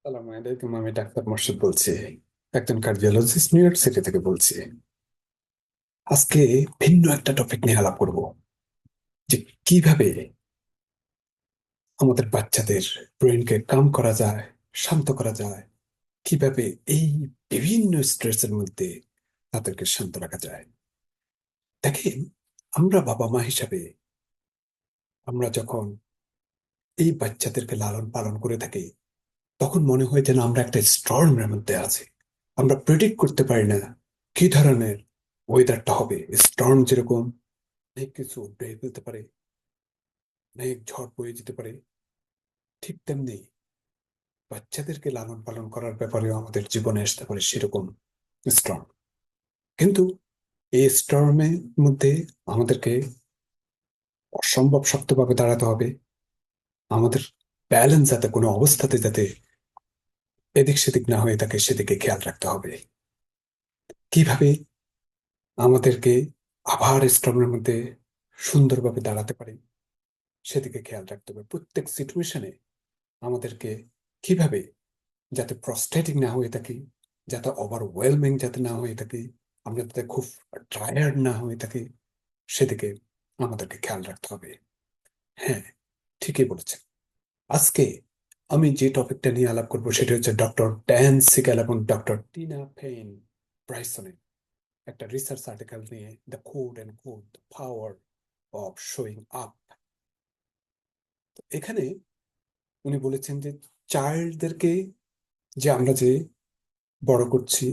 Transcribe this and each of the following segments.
সালাম আলাইকুম। আমি ডাক্তার মোর্শেদ বলছি, একজন কার্ডিওলজিস্ট, নিউ ইয়র্ক সিটি থেকে বলছি। আজকে ভিন্ন একটা টপিক নিয়ে আলাপ করব, যে কিভাবে আমাদের বাচ্চাদের ব্রেনকে কাম করা যায়, শান্ত করা যায়, কিভাবে এই বিভিন্ন স্ট্রেসের মধ্যে তাদেরকে শান্ত রাখা যায়। দেখেন, আমরা বাবা মা হিসাবে আমরা যখন এই বাচ্চাদেরকে লালন পালন করে থাকি, তখন মনে হয় যেন আমরা একটা স্টর্মের মধ্যে আছি। আমরা প্রেডিক্ট করতে পারি না কি ধরনের ওয়েদারটা হবে। স্টর্ম যেরকম অনেক কিছু বেয়ে ফেলতে পারে, অনেক ঝড় বয়ে যেতে পারে, ঠিক তেমনি বাচ্চাদেরকে লালন পালন করার ব্যাপারেও আমাদের জীবনে আসতে পারে সেরকম স্টর্ম। কিন্তু এই স্টর্মের মধ্যে আমাদেরকে অসম্ভব শক্তভাবে দাঁড়াতে হবে। আমাদের ব্যালেন্স যাতে কোনো অবস্থাতে যাতে এদিক সেদিক না হয়ে থাকে সেদিকে খেয়াল রাখতে হবে। কিভাবে আমাদেরকে আবার স্টর্মের মধ্যে সুন্দরভাবে দাঁড়াতে পারি সেদিকে খেয়াল রাখতে হবে। প্রত্যেক সিচুয়েশনে আমাদেরকে কিভাবে যাতে ফ্রাস্ট্রেটিং না হয়ে থাকি, যাতে ওভারওয়েলমিং যাতে না হয়ে থাকি, আমরা যাতে খুব টায়ার্ড না হয়ে থাকি, সেদিকে আমাদেরকে খেয়াল রাখতে হবে। হ্যাঁ, ঠিকই বলেছেন। আজকে আমি যে টপিকটা নিয়ে আলাপ করবো সেটা হচ্ছে ডক্টর ড্যান সিগাল এবং ডক্টর টিনা পেইন ব্রাইসনের একটা রিসার্চ আর্টিকেল নিয়ে, the code and code the power of showing up. এখানে উনি বলেছেন যে চাইল্ডদেরকে যে আমরা যে বড় করছি,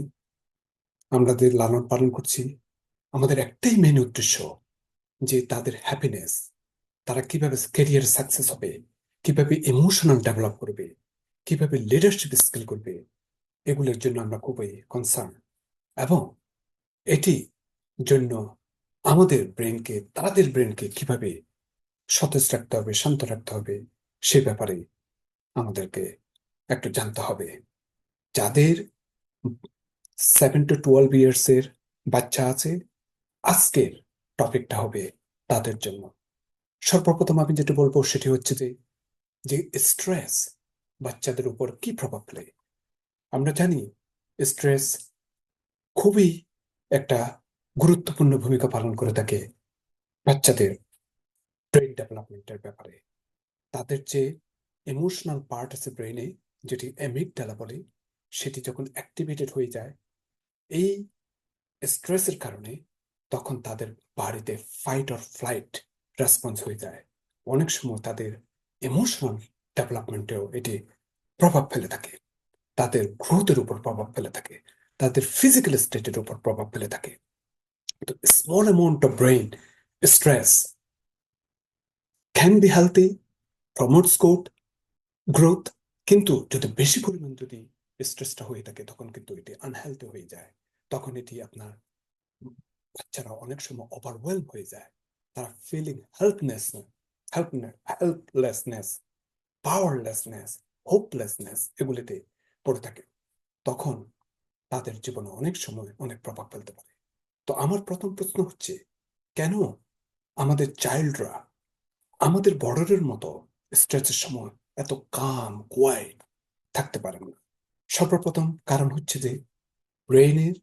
আমাদের লালন পালন করছি, আমাদের একটাই মেন উদ্দেশ্য যে তাদের হ্যাপিনেস, তারা কিভাবে ক্যারিয়ার সাকসেস হবে, কিভাবে ইমোশনাল ডেভেলপ করবে, কিভাবে লিডারশিপ স্কিল করবে, এগুলোর জন্য আমরা খুবই কনসার্ন। এবং এটি জন্য আমাদের ব্রেনকে, তাদের ব্রেনকে কিভাবে সতেজ রাখতে হবে, শান্ত রাখতে হবে, সে ব্যাপারে আমাদেরকে একটু জানতে হবে। যাদের 7 to 12 ইয়ার্স এর বাচ্চা আছে, আজকের টপিকটা হবে তাদের জন্য। সর্বপ্রথম আমি যেটা বলবো সেটি হচ্ছে যে যে স্ট্রেস বাচ্চাদের উপর কি প্রভাব ফেলে। আমরা জানি স্ট্রেস খুবই একটা গুরুত্বপূর্ণ ভূমিকা পালন করে থাকে বাচ্চাদের ব্রেন ডেভেলপমেন্টের ব্যাপারে। তাদের যে ইমোশনাল পার্ট আছে ব্রেনে, যেটি অ্যামিগডালা বলে, সেটি যখন অ্যাক্টিভেটেড হয়ে যায় এই স্ট্রেসের কারণে, তখন তাদের বাড়িতে ফাইট অর ফ্লাইট রেসপন্স হয়ে যায়। অনেক সময় তাদের ইমোশনাল ডেভেলপমেন্টেও এটি প্রভাব ফেলে থাকে, তাদের গ্রোথের উপর প্রভাব ফেলে থাকে, তাদের ফিজিক্যাল স্টেটের উপর প্রভাব ফেলে থাকে। তো small amount of brain stress can be healthy, promotes growth, কিন্তু যদি বেশি পরিমাণ যদি স্ট্রেসটা হয়ে থাকে তখন কিন্তু এটি আনহেলদি হয়ে যায়। তখন এটি আপনার বাচ্চারা অনেক সময় ওভারওয়েলম হয়ে যায়। তারা ফিলিং হেল্পলেসনেস, পাওয়ারলেসনেস, হোপলেসনেস এগুলিতে পড়ে থাকে। তখন তাদের জীবনে অনেক সময় অনেক প্রভাব ফেলতে পারে। তো আমার প্রথম প্রশ্ন হচ্ছে, কেন আমাদের চাইল্ডরা আমাদের বড়দের মতো স্ট্রেসের সময় এত কাম কোয়াইট থাকতে পারে না? সর্বপ্রথম কারণ হচ্ছে যে ব্রেইনের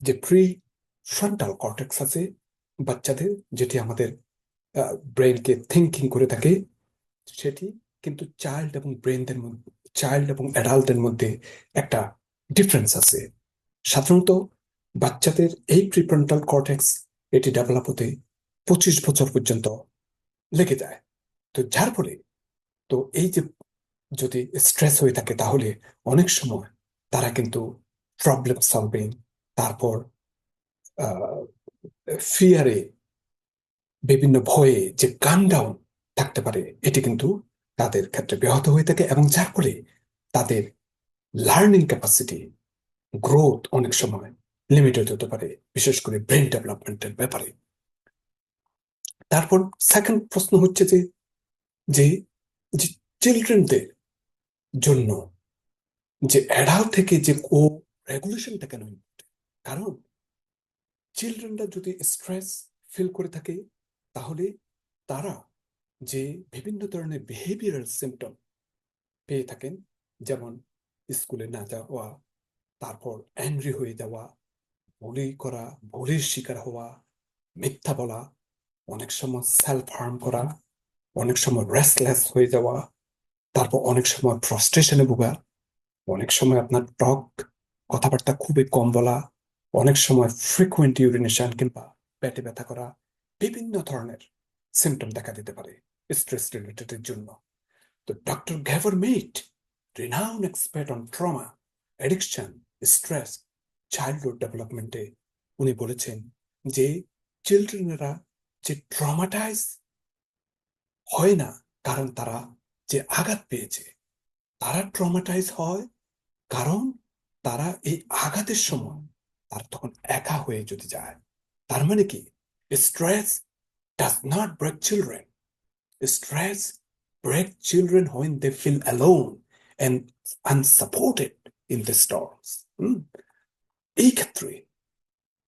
যে প্রি ফ্রন্টাল কর্টেক্স আছে বাচ্চাদের, যেটি আমাদের ব্রেনকে থিঙ্কিং করে থাকে, সেটি কিন্তু চাইল্ড এবং অ্যাডাল্টের মধ্যে একটা ডিফারেন্স আছে। সাধারণত বাচ্চাদের এই প্রিফ্রন্টাল কর্টেক্স এটি ডেভেলপ হতে 25 বছর পর্যন্ত লেগে যায়। তো যার ফলে, তো এই যে যদি স্ট্রেস হয়ে থাকে তাহলে অনেক সময় তারা কিন্তু প্রবলেম সলভিং, তারপর ফিয়ারে, বিভিন্ন ভয়ে যে গান ডাউন থাকতে পারে, এটি কিন্তু তাদের ক্ষেত্রে ব্যাহত হয়ে থাকে, এবং যার ফলে তাদের লার্নিং ক্যাপাসিটি, গ্রোথ অনেক সময় লিমিটেড হতে পারে, বিশেষ করে ব্রেন ডেভেলপমেন্টের ব্যাপারে। তারপর সেকেন্ড প্রশ্ন হচ্ছে যে যে চিলড্রেনদের জন্য যে অ্যাডাল্ট থেকে যে কো রেগুলেশনটা কেন important? কারণ চিলড্রেনরা যদি স্ট্রেস ফিল করে থাকে তাহলে তারা যে বিভিন্ন ধরনের বিহেভিয়ারাল সিমটম পেয়ে থাকেন, যেমন স্কুলে না যাওয়া, তারপর অ্যাংরি হয়ে যাওয়া, বুলি করা, বুলির শিকার হওয়া, মিথ্যা বলা, অনেক সময় সেলফ হার্ম করা, অনেক সময় রেস্টলেস হয়ে যাওয়া, তারপর অনেক সময় ফ্রাস্ট্রেশনে ভোগা, অনেক সময় আপনার টক কথাবার্তা খুবই কম বলা, অনেক সময় ফ্রিকুয়েন্ট ইউরিনেশন কিংবা পেটে ব্যথা করা, বিভিন্ন ধরনের সিমটম দেখা দিতে পারে স্ট্রেস রিলেটেড এর জন্য। তো doctor Gabor Mate, renowned expert on trauma, addiction, stress, childhood ডেভেলপমেন্টে উনি বলেছেন যে চিলড্রেনেরা যে ট্রমাটাইজ হয় না, কারণ তারা যে আঘাত পেয়েছে, তারা ট্রমাটাইজ হয় কারণ তারা এই আঘাতের সময় তারা তখন একা হয়ে যদি যায়। তার মানে কি, stress does not break children, stress break children when they feel alone and unsupported in the storms. এই ক্ষেত্রে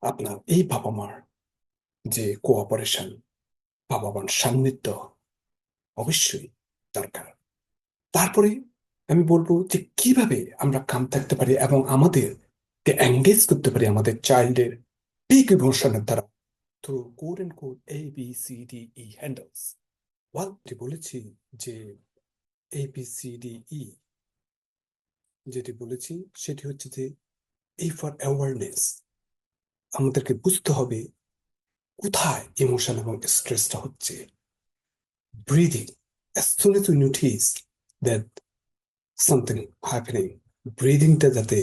আপনার এই বাবা মার যে কোঅপারেশন, বাবা মার সান্নিধ্য অবশ্যই দরকার। তারপরে আমি বলবো যে কিভাবে আমরা কাম থাকতে পারি এবং আমাদেরকে এঙ্গেজ করতে পারি আমাদের চাইল্ডের পিক ইমোশনের দ্বারা through code and code ABCDE handles. ওয়াল যে বলেছি যে ABCDE, যেটি বলেছি সেটি হচ্ছে যে এই ফর অ্যাওয়ারনেস, আমাদেরকে বুঝতে হবে কোথায় ইমোশন এবং স্ট্রেসটা হচ্ছে। Breathing, as soon as we notice that something happening, ব্রিদিংটা যাতে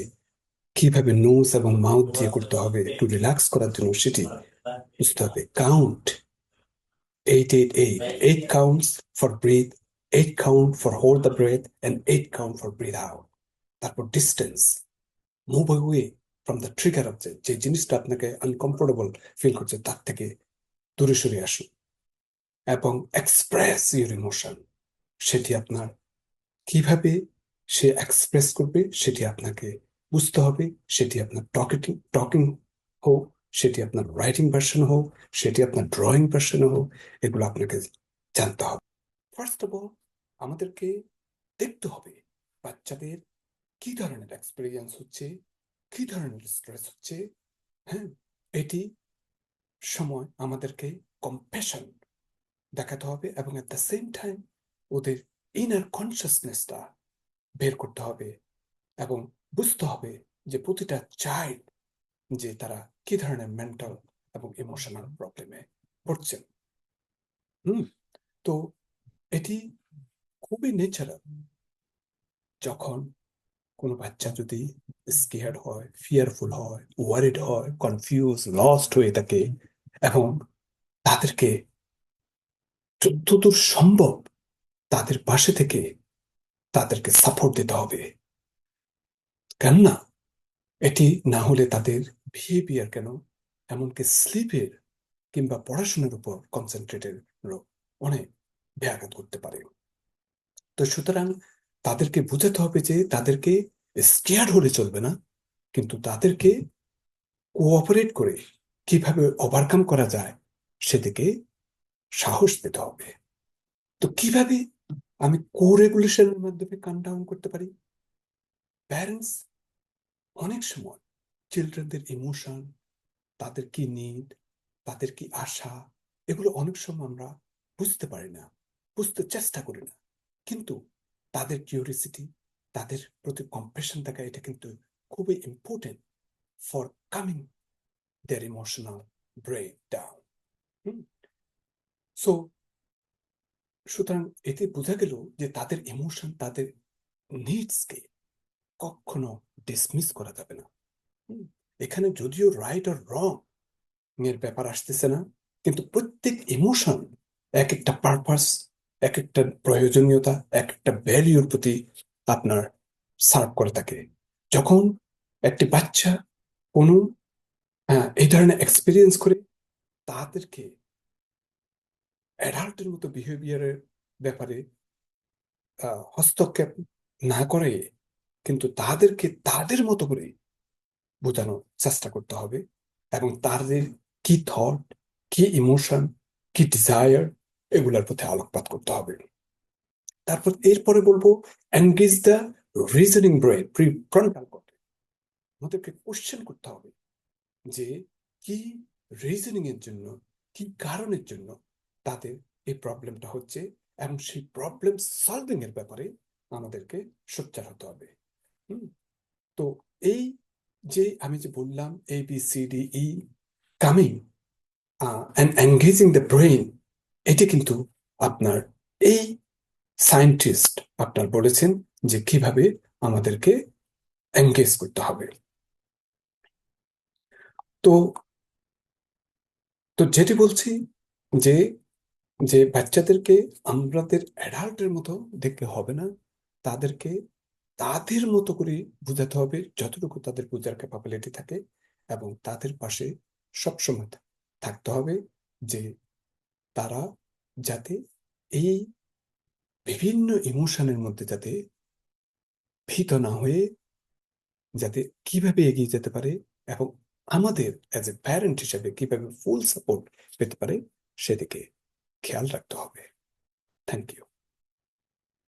কিভাবে নোজ এবং মাউথ দিয়ে করতে হবে একটু রিল্যাক্স করার জন্য সেটি বুঝতে হবে। Count 888, 8 counts for breathe, 8 count for hold the breath and 8 count for breathe out। তারপর distance, move away from the trigger of যে জিনিসটা আপনাকে আনকমফোর্টেবল ফিল করছে তার থেকে দূরে সরে আসুন এবং এক্সপ্রেস ইউর ইমোশন। সেটি আপনার কিভাবে সে এক্সপ্রেস করবে সেটি আপনাকে বুঝতে হবে। সেটি আপনার টকিং টকিং হোক, সেটি আপনার রাইটিং ভার্সন হোক, সেটি আপনার ড্রয়িং ভার্সন হোক, এগুলো আপনাকে জানতে হবে। ফার্স্ট অফ অল আমাদেরকে দেখতে হবে বাচ্চাদের কি ধরনের এক্সপিরিয়েন্স হচ্ছে, কি ধরনের স্ট্রেস হচ্ছে। হ্যাঁ, এটি সময় আমাদেরকে কম্প্যাশন দেখাতে হবে এবং এট দ্য সেম টাইম ওদের ইনার কনসিয়াসনেসটা বের করতে হবে এবং বুঝতে হবে যে প্রতিটা চাইল্ড যে তারা কি ধরনের মেন্টাল এবং ইমোশনাল প্রবলেমে পড়ছেন। তো এটি খুবই নেচারাল। যখন কোনো বাচ্চা যদি স্কেয়ার্ড হয়, ফিয়ারফুল হয়, ওয়ারিড হয়, কনফিউজ, লস্ট হয়ে থাকে, এবং তাদেরকে যতদূর সম্ভব তাদের পাশে থেকে তাদেরকে সাপোর্ট দিতে হবে। কেননা এটি না হলে তাদের বিহেভিয়ার কেন, এমনকি স্লিপের কিংবা পড়াশোনার উপর কনসেন্ট্রেটের অনেক ব্যাঘাত করতে পারে। তো সুতরাং তাদেরকে বুঝাতে হবে যে তাদেরকে স্কেয়ার্ড হলে চলবে না, কিন্তু তাদেরকে কোঅপারেট করে কিভাবে ওভারকাম করা যায় সেদিকে সাহস দিতে হবে। তো কিভাবে আমি কো রেগুলেশনের মাধ্যমে কাম ডাউন করতে পারি? প্যারেন্টস অনেক সময় চিলড্রেনদের ইমোশন, তাদের কি নিড, তাদের কি আশা, এগুলো অনেক সময় আমরা বুঝতে পারি না, বুঝতে চেষ্টা করি না। কিন্তু তাদের কিউরিসিটি, তাদের প্রতি কম্প্যাশন থাকা, এটা কিন্তু খুবই important for coming their emotional breakdown. So সুতরাং এতে বোঝা গেল যে তাদের ইমোশন, তাদের নিডসকে কখনো ডিসমিস করা যাবে না। এখানে যদিও রাইট আর রং এর ব্যাপার আসতেছে না, কিন্তু প্রত্যেক ইমোশন এক একটা পারপাস, এক একটা প্রয়োজনীয়তা, এক একটা ভ্যালিউর প্রতি আপনার সার্ভ করে থাকে। যখন একটি বাচ্চা কোনো এই ধরনের এক্সপিরিয়েন্স করে, তাদেরকে অ্যাডাল্টের মতো বিহেভিয়ারের ব্যাপারে হস্তক্ষেপ না করে কিন্তু তাদেরকে তাদের মতো করে বোঝানোর চেষ্টা করতে হবে এবং তাদের কি থট, কি ইমোশন, কি ডিজায়ার, এগুলোর প্রতি আলোকপাত করতে হবে। তারপর এরপরে বলবো engage the reasoning brain, pre frontal cortex, আমাদেরকে কোশ্চেন করতে হবে যে কি রিজনিং এর জন্য, কি কারণের জন্য তাদের এই প্রবলেমটা হচ্ছে, এবং সেই প্রবলেম সলভিং এর ব্যাপারে আমাদেরকে সোচ্চার হতে হবে। তো এই যে আমি যে বললাম ABCDE coming and engaging the brain, এটি কিন্তু আপনার এই সায়েন্টিস্ট আপনার বলেছেন যে কিভাবে আমাদেরকে এঙ্গেজ করতে হবে। তো তো যেটি বলছি যে যে বাচ্চাদেরকে আমাদের অ্যাডাল্টের মতো দেখতে হবে না, তাদেরকে তাদের মতো করে বোঝাতে হবে যতটুকু তাদের বোঝার ক্যাপাবিলিটি থাকে, এবং তাদের পাশে সবসময় থাকতে হবে যে তারা যাতে এই বিভিন্ন ইমোশনের মধ্যে যাতে ভীত না হয়ে যাতে কিভাবে এগিয়ে যেতে পারে, এবং আমাদের অ্যাজ এ প্যারেন্ট হিসেবে কিভাবে ফুল সাপোর্ট পেতে পারে সেদিকে খেয়াল রাখতে হবে। Thank you.